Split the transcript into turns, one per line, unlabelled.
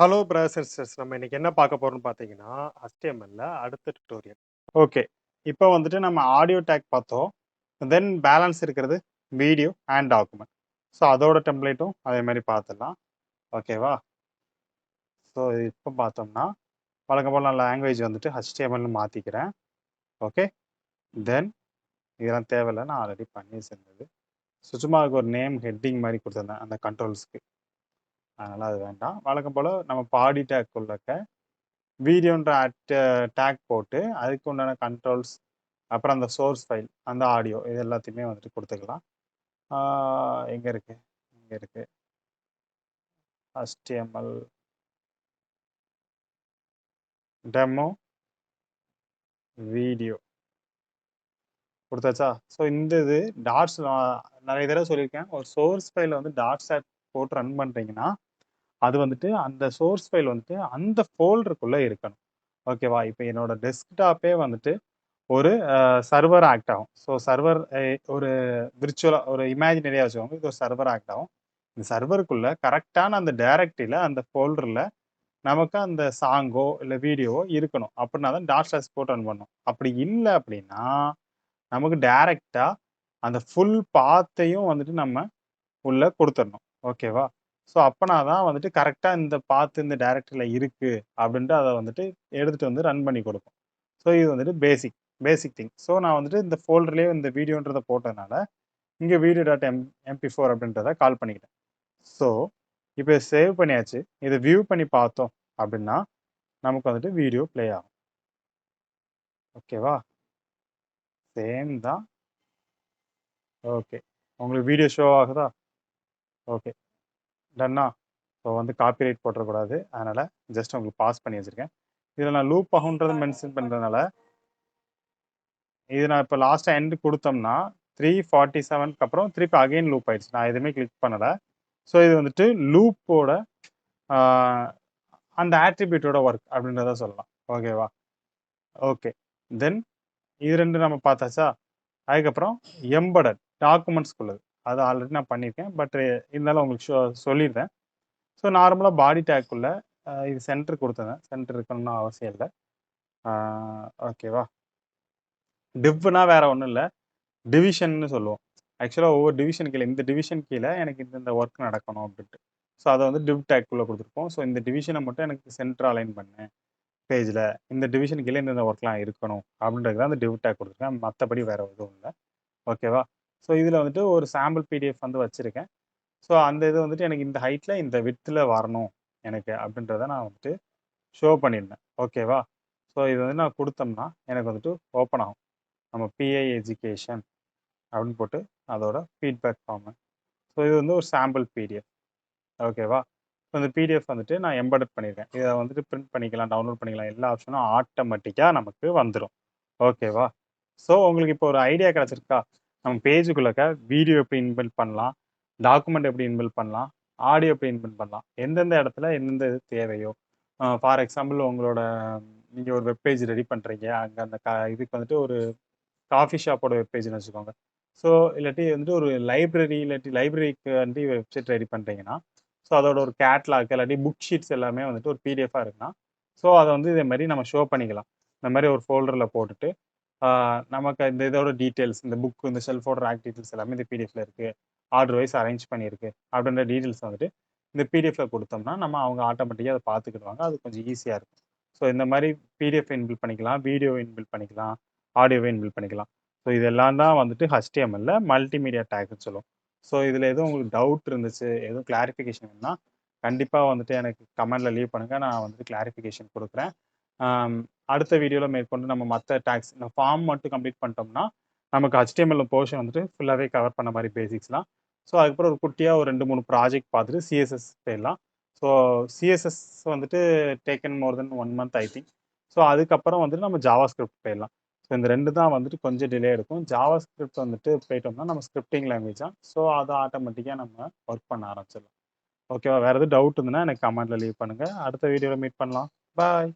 Hello brothers and sisters. நம்ம இன்னைக்கு என்ன பார்க்க போறோம்னு பார்த்தீங்கன்னா, HTML அடுத்த டியூட்டோரியல். ஓகே. இப்போ வந்துட்டு நம்ம ஆடியோ டேக் பார்த்தோம். தென் பேலன்ஸ் இருக்கிறது வீடியோ அண்ட் டாக்குமெண்ட். ஸோ அதோட டெம்ப்ளேட்டும் அதே மாதிரி பார்த்துடலாம். ஓகேவா? ஸோ இப்போ பார்த்தோம்னா வழக்கம் போல் நான் லாங்குவேஜ் வந்துட்டு HTMLனு மாற்றிக்கிறேன். ஓகே. தென் இதெல்லாம் தேவையில்லை, நான் ஆல்ரெடி பண்ணி செஞ்சது. ஸோ சும்மா அதுக்கு ஒரு நேம் ஹெட்டிங் மாதிரி கொடுத்துருந்தேன் அந்த கண்ட்ரோல்ஸ்க்கு. அதனால் அது வேண்டாம். வழக்கம் போல் நம்ம பாடி டேக் உள்ளக்க வீடியோன்ற டேக் போட்டு அதுக்கு உண்டான கண்ட்ரோல்ஸ், அப்புறம் அந்த சோர்ஸ் ஃபைல், அந்த ஆடியோ இது எல்லாத்தையுமே வந்துட்டு கொடுத்துக்கலாம். எங்கே இருக்கு? இங்கே இருக்கு. HTML டெமோ வீடியோ கொடுத்தாச்சா? ஸோ இந்த இது டாட்ஸ் நிறைய தடவை சொல்லியிருக்கேன். ஒரு சோர்ஸ் ஃபைல வந்து டாட்ஸ் போட்டு ரன் பண்ணுறீங்கன்னா அது வந்துட்டு அந்த சோர்ஸ் ஃபைல் வந்துட்டு அந்த ஃபோல்டருக்குள்ளே இருக்கணும். ஓகேவா? இப்போ என்னோட டெஸ்க்டாப்பே வந்துட்டு ஒரு சர்வர் ஆக்ட் ஆகும். ஸோ சர்வர் ஒரு விர்ச்சுவலா ஒரு இமேஜினரியா வச்சுக்கோங்க. இது ஒரு சர்வர் ஆக்ட் ஆகும். இந்த சர்வருக்குள்ள கரெக்டான அந்த டைரக்டரியில அந்த ஃபோல்டர்ல நமக்கு அந்த சாங்கோ இல்ல வீடியோவோ இருக்கணும். அப்படின்னா தான் டாட் ஸ்லாஷ் போட்டு ரன் பண்ணணும். அப்படி இல்ல அப்படின்னா, நமக்கு டைரக்ட்டா அந்த ஃபுல் பாத்தையும் வந்துட்டு நம்ம உள்ள குடுத்துறணும். ஓகேவா? ஸோ அப்பனா தான் வந்துட்டு கரெக்ட்டா இந்த பாத் இந்த டைரக்டரியில இருக்கு அப்படின்ட்டு அத வந்துட்டு எடுத்துட்டு வந்து ரன் பண்ணி குடுக்கும். ஸோ இது வந்துட்டு பேசிக் திங். ஸோ நான் வந்துட்டு இந்த ஃபோல்டர்லயே இந்த வீடியோன்றத போட்டதுனால, இங்க வீடியோ டாட் MP4 அப்படின்றத கால் பண்ணிக்கிட்டேன். ஸோ இப்ப சேவ் பண்ணியாச்சு. இத வியூ பண்ணி பார்த்தோம் அப்படின்னா, நமக்கு வந்துட்டு வீடியோ ப்ளே ஆகும். ஓகேவா? சேம் தான். ஓகே. உங்களுக்கு வீடியோ ஷோ ஆகுதா? ஓகே. டன்னா? ஸோ வந்து காப்பிரைட் போட்டுறக்கூடாது. அதனால ஜஸ்ட் உங்களுக்கு பாஸ் பண்ணி வச்சிருக்கேன். இதுல நான் லூப் ஆகும்ன்றத மென்ஷன் பண்றதுனால, இது நான் இப்ப லாஸ்ட்டா எண்ட் குடுத்தோம்னா, 347க்கு அப்புறம் திருப்பி அகைன் லூப் ஆயிடுச்சு. நான் எதுவுமே கிளிக் பண்ணல. ஸோ இது வந்துட்டு லூப்போட ஆ அந்த ஆட்ரிபியூட்டோட ஒர்க் அப்படின்றத சொல்லலாம். ஓகேவா? ஓகே. தென் இது 2 நம்ம பார்த்தாச்சா? அதுக்கப்புறம் எம்பெடட் டாக்குமெண்ட்ஸ்க்குள்ளது. அது ஆல்ரெடி நான் பண்ணியிருக்கேன். பட் இருந்தாலும் உங்களுக்கு சொல்லிடுறேன். ஸோ நார்மலா பாடி டேக்குள்ள இது சென்டர் குடுத்துருந்தேன். சென்டர் இருக்கணும்னு அவசியம் இல்ல. ஆ ஓகேவா? டிவ்னா வேற ஒண்ணும் இல்ல. டிவிஷன்னு சொல்லுவோம். ஆக்சுவலா ஒவ்வொரு டிவிஷன் கீழ இந்த டிவிஷன் கீழ எனக்கு இந்த ஒர்க் நடக்கணும் அப்டின்ட்டு. ஸோ அத வந்து டிவ் டேக்குள்ள குடுத்துருப்போம். ஸோ இந்த டிவிஷன மட்டும் எனக்கு சென்டரா அலைன் பண்ணு பேஜ்ல. இந்த டிவிஷன் கீழ இந்த ஒர்க்லாம் இருக்கணும் அப்டின்றதுக்கு தான் அந்த டிவ் டேக் குடுத்துருக்கேன். மத்தபடி வேற எதுவும் இல்ல. ஓகேவா? ஸோ இதுல வந்துட்டு ஒரு சாம்பிள் பிடிஎஃப் வந்து வச்சிருக்கேன். ஸோ அந்த இது வந்துட்டு எனக்கு இந்த ஹைட்ல இந்த விட்த்ல வரணும் எனக்கு அப்டின்றத நான் வந்துட்டு ஷோ பண்ணியிருந்தேன். ஓகேவா? ஸோ இது வந்து நான் குடுத்தோம்னா எனக்கு வந்துட்டு ஓப்பன் ஆகும். நம்ம பிஐ எஜுகேஷன் அப்படின்னு போட்டு அதோட ஃபீட்பேக் ஃபார்மு. ஸோ இது வந்து ஒரு சாம்பிள் பிடிஎஃப். ஓகேவா? ஸோ இந்த பிடிஎஃப் வந்துட்டு நான் எம்பெடட் பண்ணியிருக்கேன். இத வந்துட்டு பிரிண்ட் பண்ணிக்கலாம், டவுன்லோட் பண்ணிக்கலாம். எல்லா ஆப்ஷனும் ஆட்டோமேட்டிக்கா நமக்கு வந்துரும். ஓகேவா? ஸோ உங்களுக்கு இப்போ ஒரு ஐடியா கிடைச்சிருக்கா? நம்ம பேஜுக்குள்ளக்க வீடியோ எப்படி இன்பில்ட் பண்ணலாம்? டாக்குமெண்ட் எப்படி இன்பில்ட் பண்ணலாம்? ஆடியோ எப்படி இன்பில்ட் பண்ணலாம்? எந்தெந்த இடத்துல எந்தெந்த இது தேவையோ, ஃபார் எக்ஸாம்பிள் உங்களோட நீங்க ஒரு வெப் பேஜ் ரெடி பண்றீங்க. அங்க அந்த இதுக்கு வந்துட்டு ஒரு காஃபி ஷாப்போட வெப் பேஜ்ன்னு வச்சுக்கோங்க. ஸோ இல்லாட்டி வந்துட்டு ஒரு லைப்ரரி இல்லாட்டி லைப்ரரிக்கு வந்து வெப்சைட் ரெடி பண்றீங்கன்னா, ஸோ அதோட ஒரு கேட்லாக் இல்லாட்டி புக் ஷீட்ஸ் எல்லாமே வந்துட்டு ஒரு பிடிஎஃபா இருக்குன்னா, ஸோ அத வந்து இதே மாரி நம்ம ஷோ பண்ணிக்கலாம். இந்த மாரி ஒரு ஃபோல்டர்ல போட்டுட்டு, நமக்கு இந்த இதோட டீட்டெயில்ஸ் இந்த புக் இந்த ஷெல்ஃபோட ரேக் டீட்டெயில்ஸ் எல்லாமே இந்த பிடிஎஃப்ல இருக்கு. ஆர்டர் வைஸ் அரேஞ்ச் பண்ணியிருக்கு. அப்படின்ற டீட்டெயில்ஸ் வந்துட்டு இந்த பிடிஎஃப்ல குடுத்தோம்னா, நம்ம அவங்க ஆட்டோமேட்டிக்கா அத பார்த்துக்கிடுவாங்க. அது கொஞ்சம் ஈஸியா இருக்கும். ஸோ இந்த மாரி பிடிஎஃப் இன்பில்ட் பண்ணிக்கலாம். வீடியோ இன்பில்ட் பண்ணிக்கலாம். ஆடியோவ இன்பில்ட் பண்ணிக்கலாம். ஸோ இதெல்லாம் தான் வந்துட்டு HTMLல மல்டிமீடியா டேக்ன்னு சொல்லுவோம். ஸோ இதில எதுவும் உங்களுக்கு டவுட் இருந்துச்சு, எதுவும் கிளாரிஃபிகேஷன் வேணும்னா, கண்டிப்பா வந்துட்டு எனக்கு கமெண்ட்ல லீவ் பண்ணுங்க. நான் வந்துட்டு கிளாரிஃபிகேஷன் குடுக்குறேன். ஆம், அடுத்த வீடியோல மேற்கொண்டு நம்ம மத்த டேக்ஸ் இந்த ஃபார்ம் மட்டும் கம்ப்ளீட் பண்ணிட்டோம்னா, நமக்கு HTML போர்ஷன் வந்துட்டு ஃபுல்லாவே கவர் பண்ண மாரி பேசிக்ஸ்லாம். ஸோ அதுக்கப்புறம் ஒரு குட்டியா ஒரு 2, 3 ப்ராஜெக்ட் பார்த்துட்டு CSS போயிடலாம். ஸோ CSS வந்துட்டு taken more then 1 month I think. So அதுக்கப்புறம் வந்துட்டு நம்ம ஜாவாஸ்கிரிப்ட் போயிடலாம். ஸோ இந்த 2 தான் வந்துட்டு கொஞ்சம் டிலே எடுக்கும். ஜாவாஸ்கிரிப்ட் வந்துட்டு போயிட்டோம்னா நம்ம ஸ்கிரிப்டிங் லாங்குவேஜ் தான். ஸோ அத ஆட்டோமேட்டிக்கா நம்ம ஒர்க் பண்ண ஆரம்பிச்சிடலாம். ஓகேவா? வேற எதுவும் டவுட் இருந்ததுன்னா எனக்கு கமெண்ட்ல லீவ் பண்ணுங்க. அடுத்த வீடியோல மீட் பண்ணலாம். பாய்.